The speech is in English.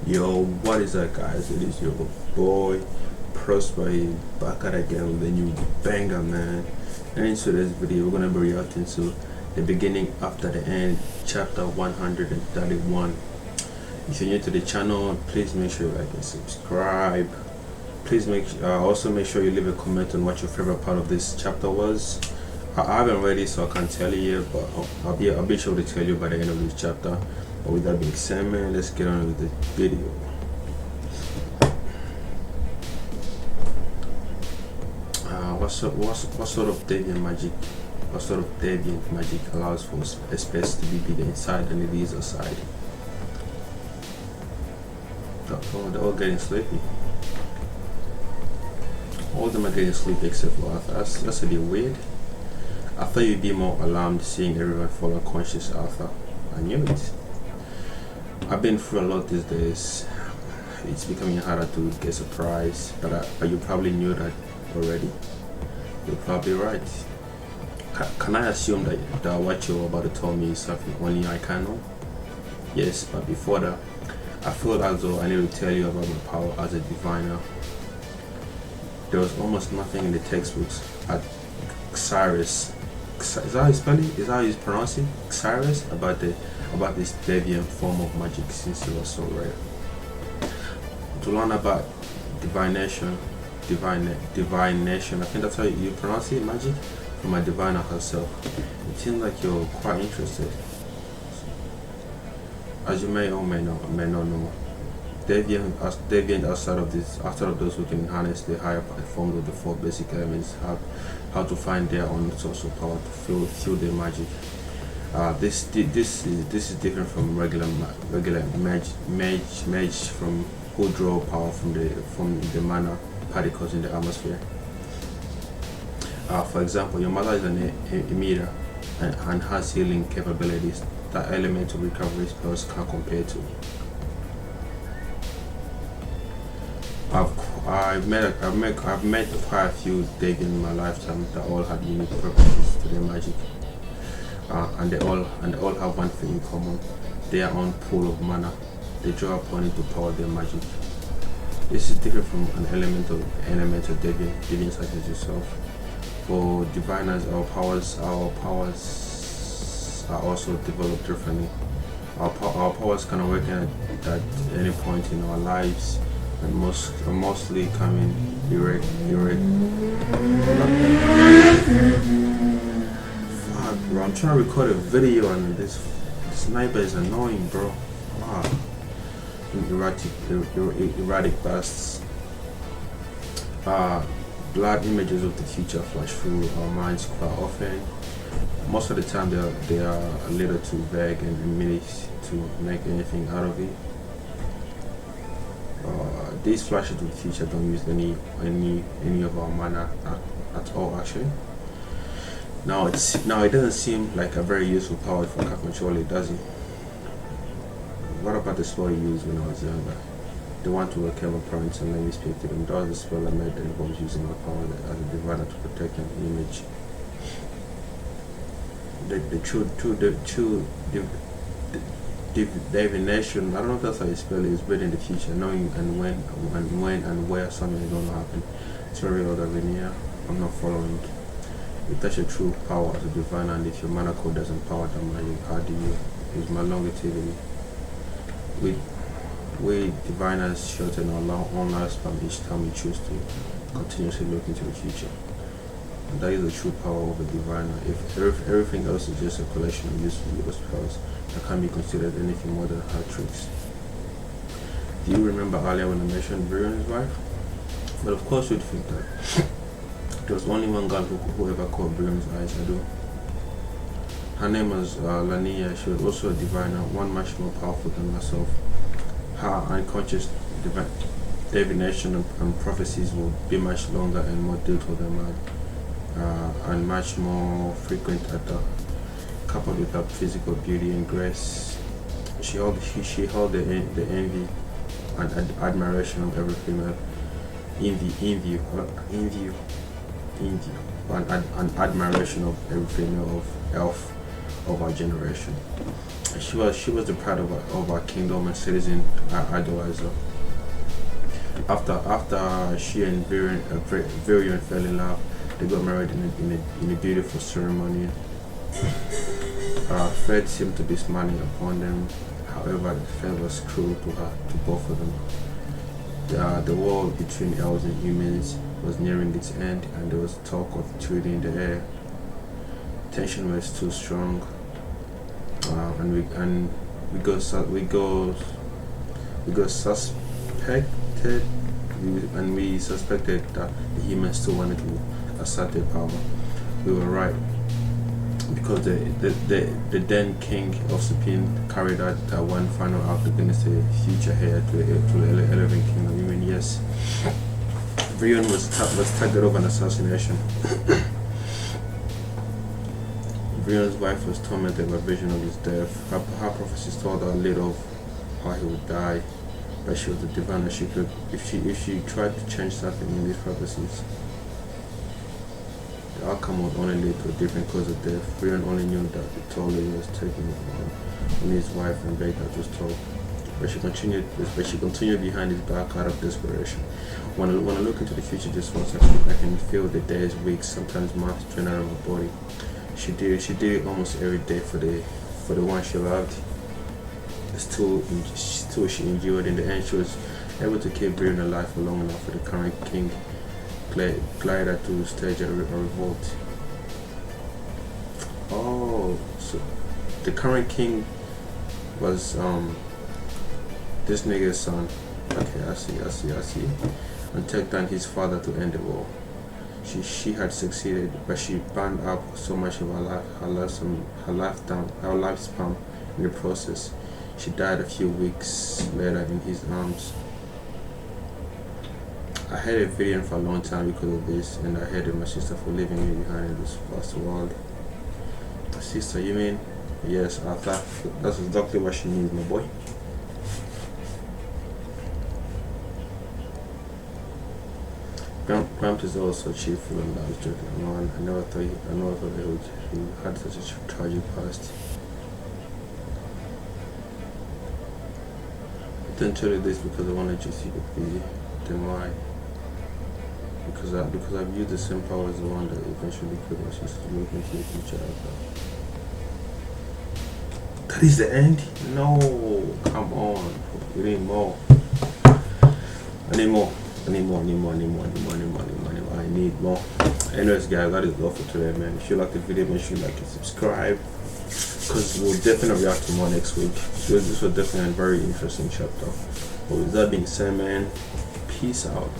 Yo, what is up, guys? It is your boy Prosper here, back at again with a new banger, man. And in today's video, we're gonna be reacting to the beginning after the end, chapter 131. If you're new to the channel, please make sure you like and subscribe. Please also make sure you leave a comment on what your favorite part of this chapter was. I haven't read it, so I can't tell you yet, but I'll be sure to tell you by the end of this chapter. But with that being said, man, let's get on with the video. What sort of deviant magic? What sort of deviant magic allows for a space to be bigger inside than it is outside? Oh, they're all getting sleepy. All of them are getting sleepy except for Arthur. That's a bit weird. I thought you'd be more alarmed seeing everyone fall unconscious, Arthur. I knew it. I've been through a lot these days. It's becoming harder to get surprised, but you probably knew that already. You're probably right. Can I assume that what you're about to tell me is something only I can know? Yes, but before that, I feel as though I need to tell you about my power as a diviner. There was almost nothing in the textbooks at Cyrus. Is that how you spell it? Is that how you pronounce it? Cyrus? About this deviant form of magic, since it was so rare. To learn about divination, I think that's how you pronounce it, magic, from a diviner herself. It seems like you're quite interested. As you may or may not know, deviant outside of those who can harness the higher forms of the four basic elements have how to find their own source of power to fuel their magic. This is different from regular mage from who draw power from the mana particles in the atmosphere. For example, your mother is an emitter and has healing capabilities that elemental recovery spells can't compare to. I've met quite a few deviants in my lifetime that all had unique purposes to their magic, and they all have one thing in common: their own pool of mana they draw upon it to power their magic. This is different from an elemental deviant such as yourself. For diviners, our powers are also developed differently. Our powers can awaken at any point in our lives, and mostly come in erect. Fuck, bro, I'm trying to record a video and this sniper is annoying, bro. Erratic bursts. Blood images of the future flash through our minds quite often. Most of the time they are a little too vague and minutes to make anything out of it. These flashes of the future don't use any of our mana at all, actually. Now it doesn't seem like a very useful power if I can't control it, does it? What about the spell you used when I was younger? The one to locate my parents and let me speak to them. That was the spell I made that involves using my power as a diviner to protect an image. The true divination, I don't know if that's how you spell it, is reading the future, knowing and when and where something is going to happen. It's very old linear. I'm not following. If that's your true power as a diviner, and if your mana code doesn't power that magic, how do you use my longevity? We diviners shorten our own lifespan each time we choose to continuously look into the future. And that is the true power of a diviner. If everything else is just a collection of useful spells that can't be considered anything more than hard tricks. Do you remember earlier when I mentioned Virion's wife? But of course you'd think that there was only one girl who ever caught Virion's eyes. I do. Her name was Lania. She was also a diviner, one much more powerful than myself. Her unconscious divination and prophecies will be much longer and more detailed than mine, and much more frequent coupled with her physical beauty and grace. She held the envy and admiration of every female and admiration of every female of elf of our generation. She was the pride of our kingdom and citizen idolizer. After she and Virion fell in love, they got married in a beautiful ceremony. Fate seemed to be smiling upon them. However, fate was cruel to both of them. The war between elves and humans was nearing its end, and there was talk of treaty in the air. Tension was too strong, and we got suspected, and we suspected that the humans still wanted to assert their power. We were right, because the then king of Sapien carried out one final act against the future heir to the 11th kingdom. You mean, yes, Virion was targeted of an assassination. Virion's wife was tormented by vision of his death. Her prophecies told her little of how he would die, but she was a diviner. She could, if she tried to change something in these prophecies, the outcome would only lead to a different cause of death. Virion only knew that the toll he was taking on his wife and begged her to stop. But she continued behind his back out of desperation. When I look into the future just once, I can feel the days, weeks, sometimes months drain out of my body. She did it almost every day for the one she loved. Still she endured. In the end, she was able to keep Virion alive for long enough for the current king Glider to stage a revolt. Oh, so the current king was this nigga's son. Okay, I see. And take down his father to end the war. She had succeeded, but she burned up so much of her lifespan in the process. She died a few weeks later in his arms. I hated Virion for a long time because of this, and I hated my sister for leaving me behind in this vast world. Sister, you mean? Yes, I thought that's exactly what she needs, my boy. Gramps is also cheerful and I was joking. No, I never thought he had such a tragic past. I didn't tell you this because I wanted you to see the busy. Then why? Because I've used the same power as the one that eventually killed my sister to look into the future. That is the end? No, come on. We need more. I need more. I need more. Anyways, guys, that is all for today, man. If you like the video, make sure you like and subscribe, because we'll definitely react to more next week. So this was definitely a very interesting chapter. But with that being said, man, peace out.